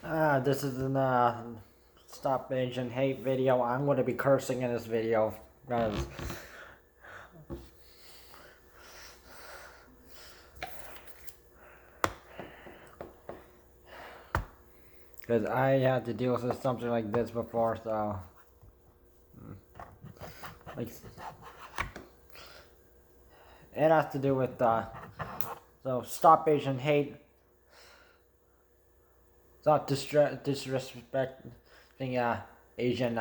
This is an stop Asian hate video. I'm going to be cursing in this video because I had to deal with something like this before. So like it has to do with so stop Asian hate. Stop disrespecting Asian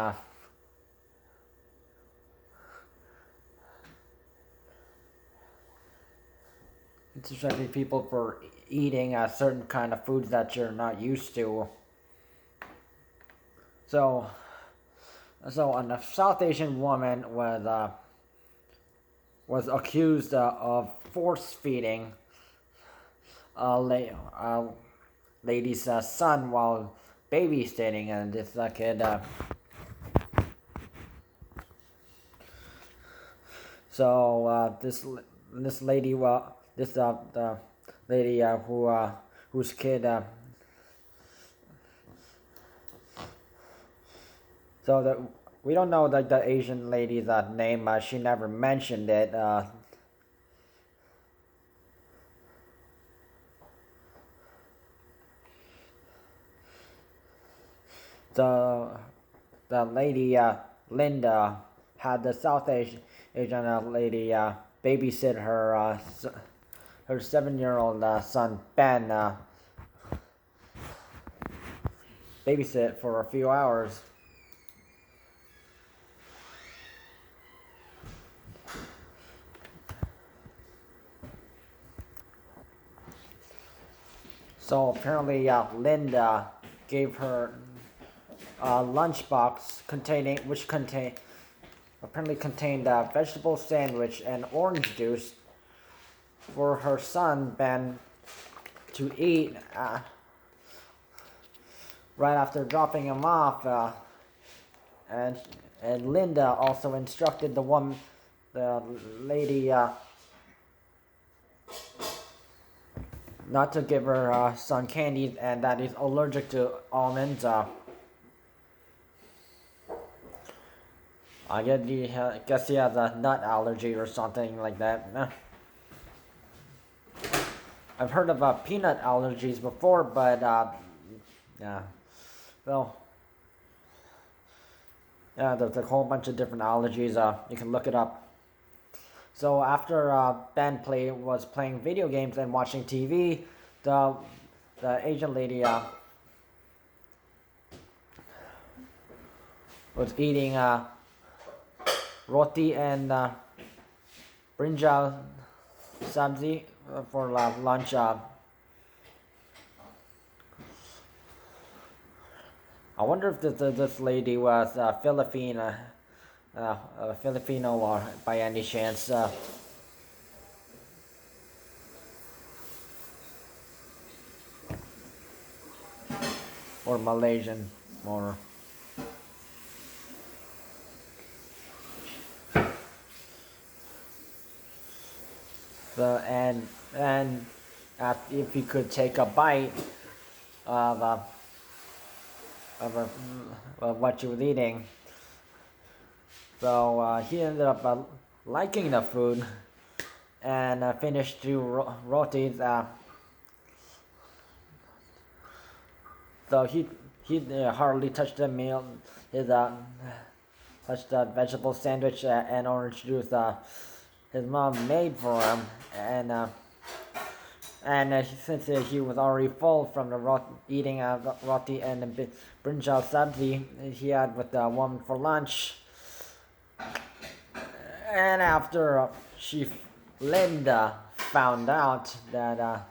disrespecting people for eating a certain kind of foods that you're not used to. So a South Asian woman was accused of force feeding a lady's son while babysitting, and this kid. This lady, the lady whose kid. We don't know the Asian lady's name. She never mentioned it. The lady Linda had the South Asian lady babysit her 7-year-old son Ben. Babysit for a few hours. So apparently Linda gave her a lunchbox apparently contained a vegetable sandwich and orange juice for her son Ben to eat right after dropping him off, and Linda also instructed the lady not to give her son candies, and that he's allergic to almonds. I guess he has a nut allergy or something like that. I've heard of peanut allergies before, but yeah. Well, yeah, there's a whole bunch of different allergies. You can look it up. So after Ben was playing video games and watching TV, the Asian lady was eating roti and brinjal sabzi for lunch. I wonder if this lady was Filipino or by any chance. Or Malaysian, or and if you could take a bite of what you were eating. So he ended up liking the food and finished 2 rotis. So he hardly touched the meal. His touched the vegetable sandwich and orange juice his mom made for him, and since he was already full from the eating roti and the brinjal sabzi he had with the woman for lunch, and after Linda found out that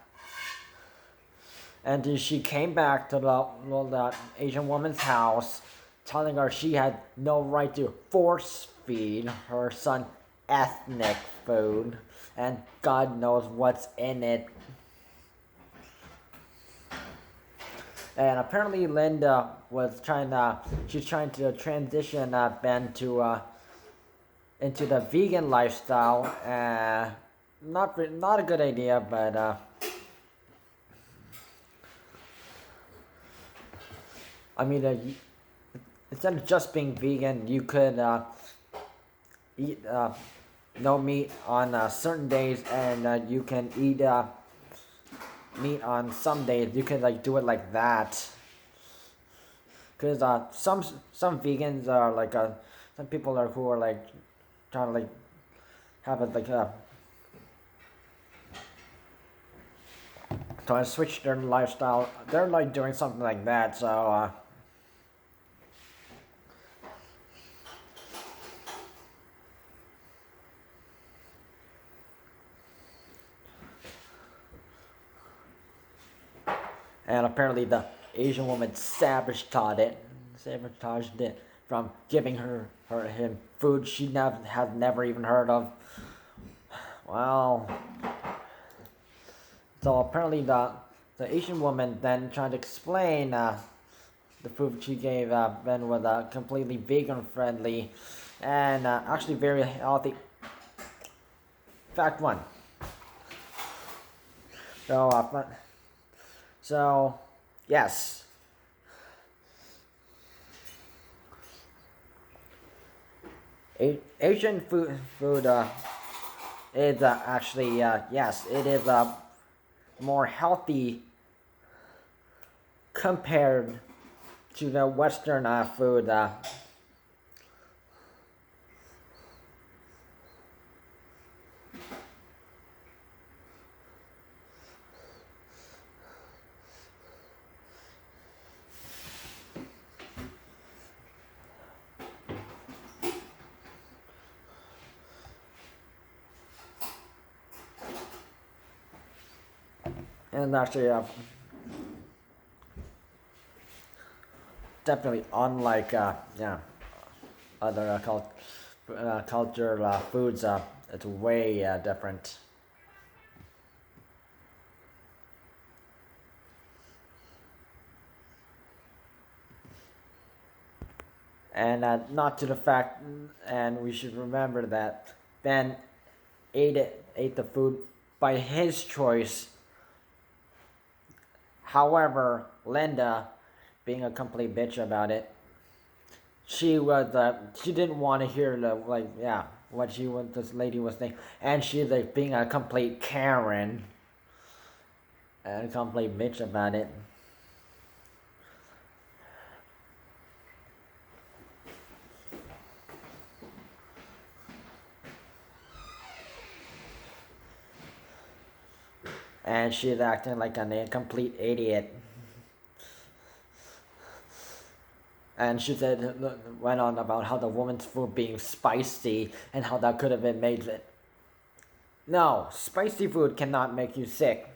and she came back to the Asian woman's house, telling her she had no right to force feed her son ethnic food, and God knows what's in it. And apparently Linda was she's trying to transition Ben to into the vegan lifestyle. Not a good idea, but I mean, instead of just being vegan, you could eat no meat on certain days, and you can eat meat on some days. You can like do it like that. Cause some vegans are like some people are who are like trying to like have it like trying to switch their lifestyle. They're like doing something like that. So and apparently the Asian woman sabotaged it from giving him food she has never even heard of. Well, so apparently the Asian woman then tried to explain the food she gave Ben was completely vegan friendly and actually very healthy. Fact one. So yes. Asian food is actually yes, it is more healthy compared to the Western food. And actually, definitely unlike other culture foods, it's way different. And not to the fact, and we should remember that Ben ate the food by his choice. However, Linda, being a complete bitch about it, she didn't want to hear what this lady was saying, and she's like being a complete Karen and a complete bitch about it. And she's acting like a complete idiot. And she went on about how the woman's food being spicy and how that could have been made. No, spicy food cannot make you sick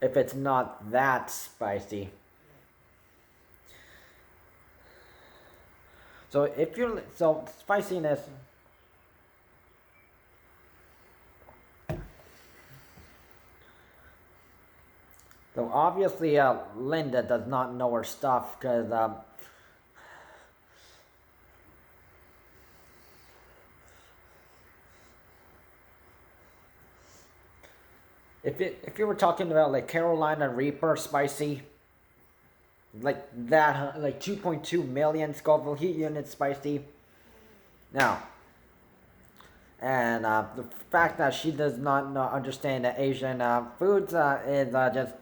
if it's not that spicy. So spiciness. So obviously, Linda does not know her stuff because if you were talking about like Carolina Reaper spicy, like that, like 2.2 million Scoville heat units spicy. Now, and the fact that she does not understand the Asian foods is just.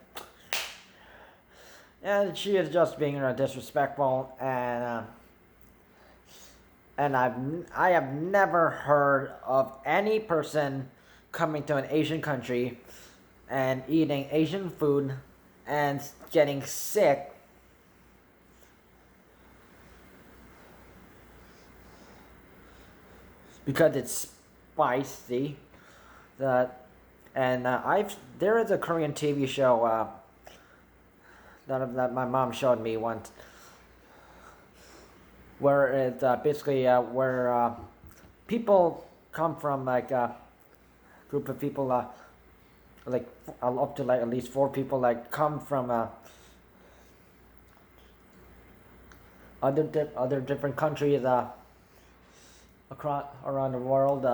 And she is just being disrespectful, and I have never heard of any person coming to an Asian country and eating Asian food and getting sick because it's spicy. There is a Korean TV show that my mom showed me once, where it's basically where people come from like a group of people like up to like at least 4 people like come from other different countries across around the world.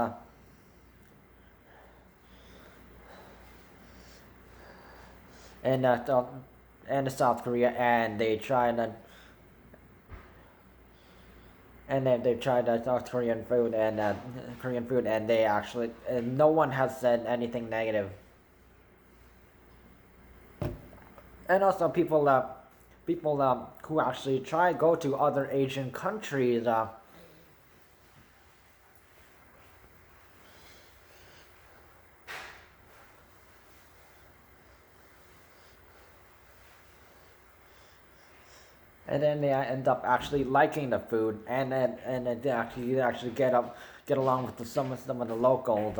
And and South Korea, and they tried and then they tried South Korean food, and they actually no one has said anything negative. And also people who actually try go to other Asian countries. And then they end up actually liking the food, and then they actually get along with some of the locals.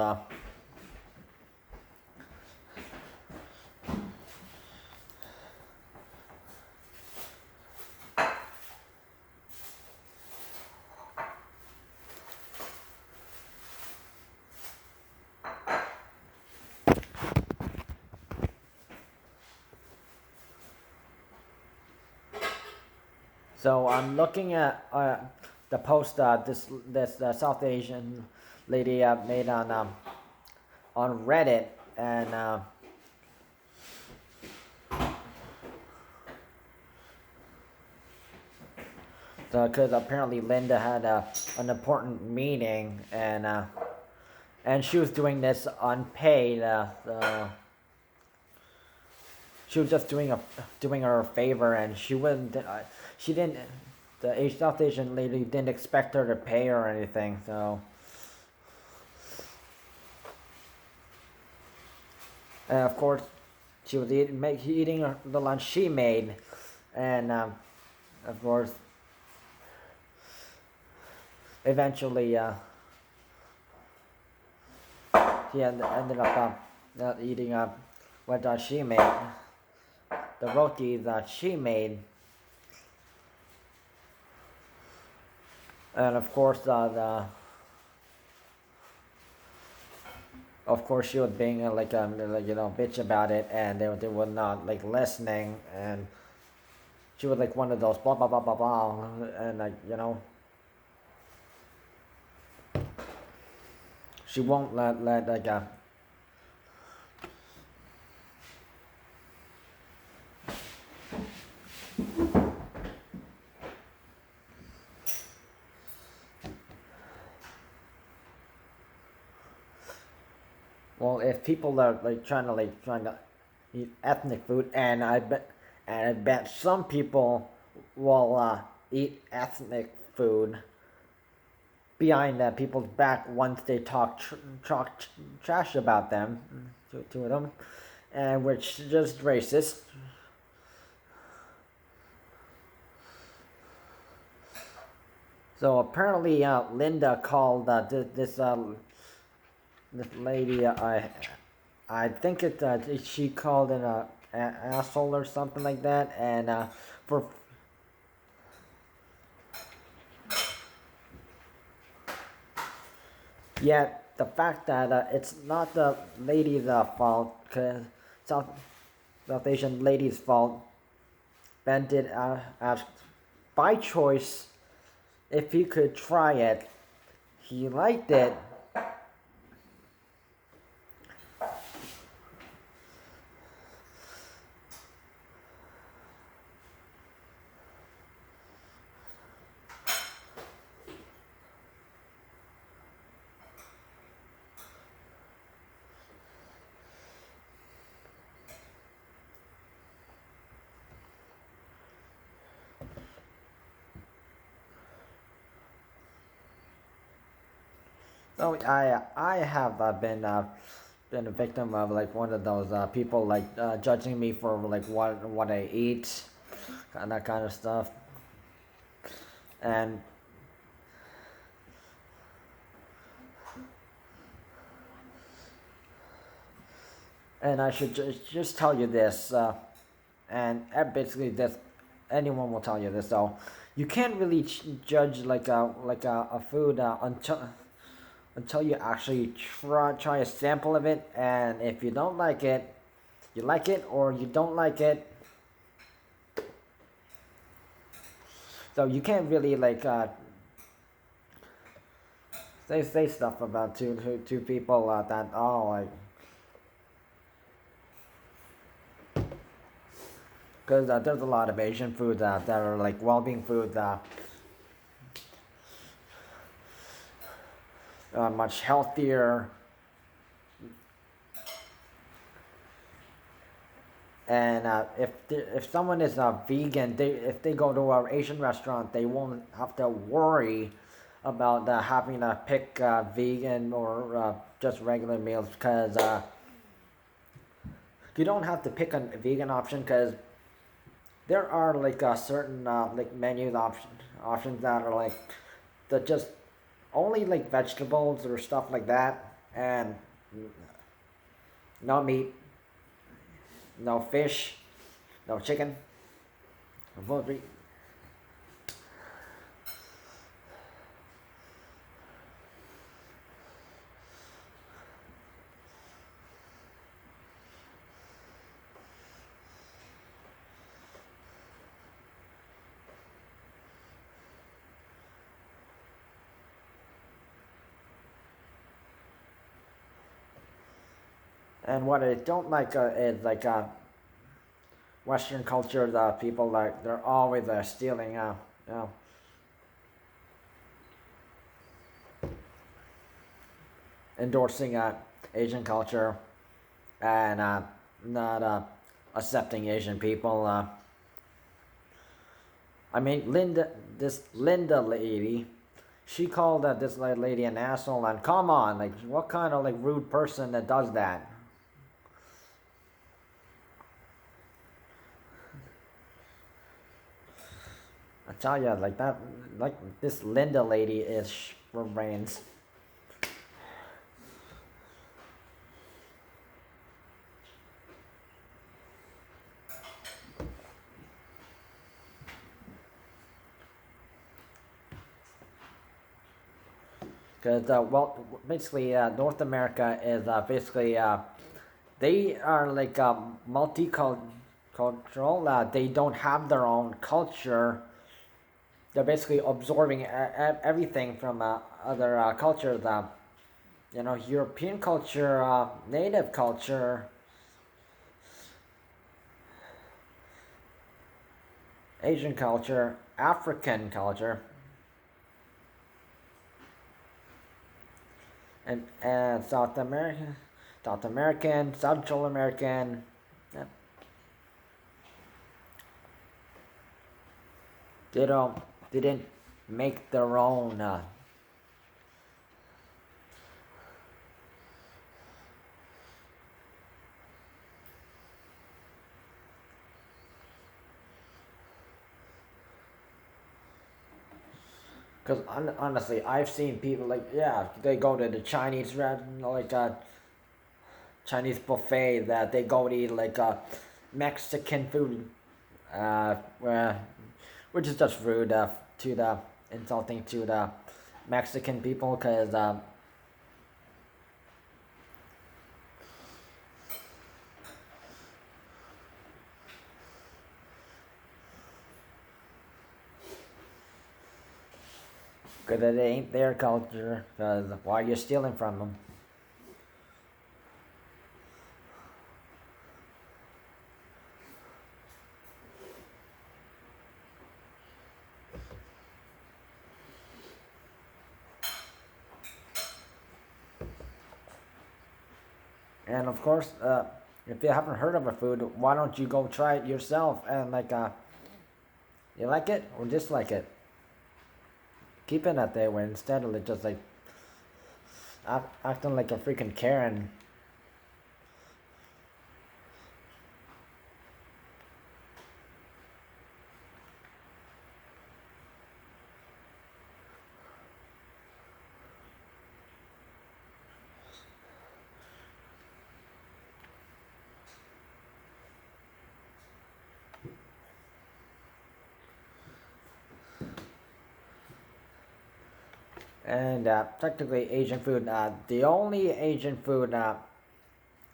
So I'm looking at the post this South Asian lady made on Reddit, and because apparently Linda had an important meeting, and she was doing this unpaid. She was just doing her a favor, and she didn't the South Asian lady didn't expect her to pay her or anything. So, and of course, she was eating the lunch she made, and of course, eventually she ended up eating what she made, the roti that she made. And of course, she was being like bitch about it, and they were not like listening, and she was like one of those blah blah blah blah blah, and she won't let well, if people are trying to eat ethnic food, and I bet some people will eat ethnic food behind people's back once they talk trash about them to them, and which is just racist. So apparently, Linda called this lady. I think she called it an asshole or something like that, and for yet the fact that it's not the lady's fault, cause South Asian lady's fault. Ben did ask by choice if he could try it. He liked it. So I have been a victim of like one of those people judging me for like what I eat, and that kind of stuff, and I should just tell you this, and basically this anyone will tell you this. So you can't really judge a food until you actually try a sample of it, and if you don't like it, you like it or you don't like it. So you can't really say stuff about two people Because there's a lot of Asian foods that are like well-being foods that are much healthier. And if someone is a vegan, if they go to an Asian restaurant, they won't have to worry about having to pick vegan or just regular meals, because you don't have to pick a vegan option, because there are like certain like menu options that are like that just only like vegetables or stuff like that, and no meat, no fish, no chicken, no poultry. And what I don't like is like Western culture. The people like they're always stealing, you know, endorsing Asian culture, and not accepting Asian people. I mean, this Linda lady, she called this lady an asshole. And come on, like, what kind of like rude person that does that? I tell you, like that, like this Linda lady is for brains. Because well, basically, North America is basically they are like multicultural. They don't have their own culture. They're basically absorbing everything from other cultures. European culture, native culture, Asian culture, African culture, and South American, Central American. Yeah. They didn't make their own. Because honestly, I've seen people like, yeah, they go to the Chinese like Chinese buffet, that they go to eat like Mexican food, uh, uh, which is just rude to the insulting to the Mexican people, because it ain't their culture. Because why are you stealing from them? And of course, if you haven't heard of a food, why don't you go try it yourself, and like you like it or dislike it? Keep it that way instead of just like acting like a freaking Karen. And technically, Asian food. The only Asian food I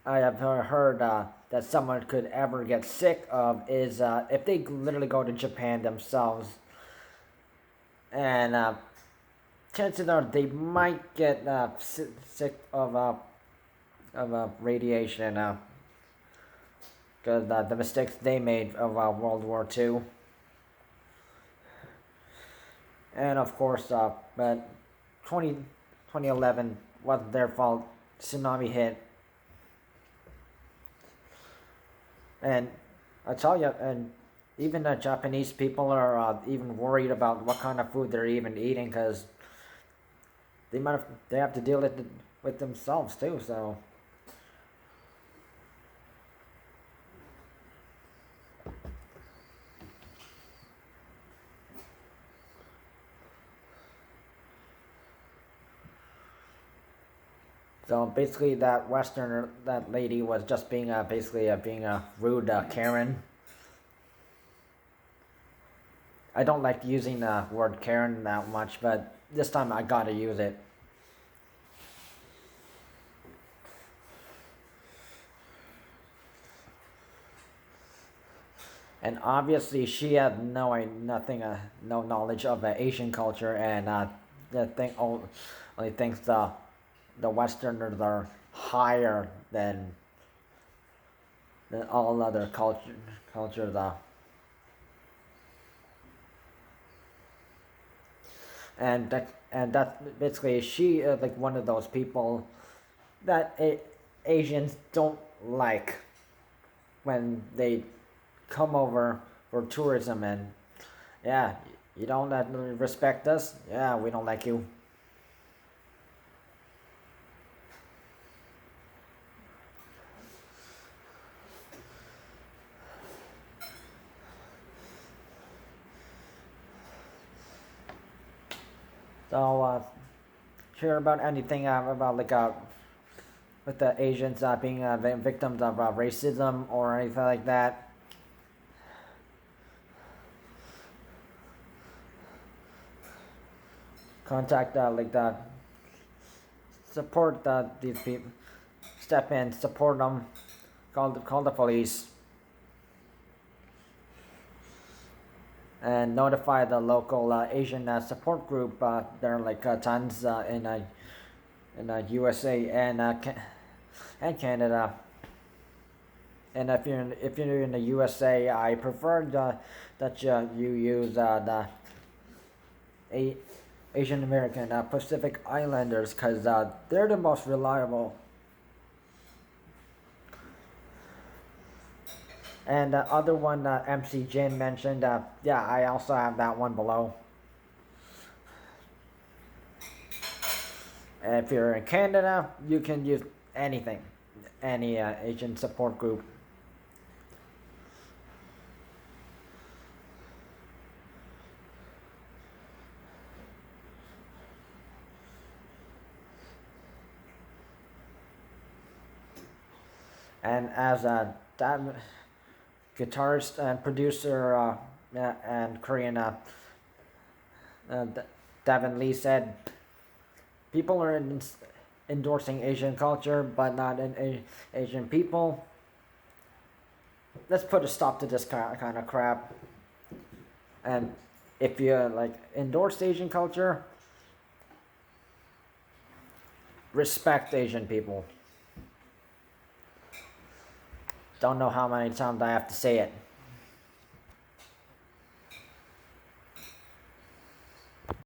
have heard that someone could ever get sick of is if they literally go to Japan themselves, and chances are they might get sick of radiation. because the mistakes they made of World War II. And of course, but 2011 wasn't their fault. Tsunami hit. And I tell you, and even the Japanese people are even worried about what kind of food they're even eating, because they have to deal with themselves too. So basically, that Westerner, that lady was just being basically being a rude Karen. I don't like using the word Karen that much, but this time I gotta use it. And obviously, she had no knowledge of Asian culture, and only thinks the Westerners are higher than all other cultures. And that's basically, she is like one of those people that Asians don't like when they come over for tourism, and yeah, you don't respect us, yeah, we don't like you. So hear about anything about like with the Asians being victims of racism or anything like that? Contact like the support these people, step in, support them, call the police, and notify the local Asian support group. There are like tons in USA and Canada. And if you're in the USA, I prefer that you use the Asian American Pacific Islanders, because they're the most reliable. And the other one MC Jin mentioned, yeah, I also have that one below. If you're in Canada, you can use anything, any Asian support group. And as a guitarist and producer and Korean Davin Lee said, people are endorsing Asian culture, but not Asian people. Let's put a stop to this kind of crap. And if you like endorse Asian culture, respect Asian people. Don't know how many times I have to say it.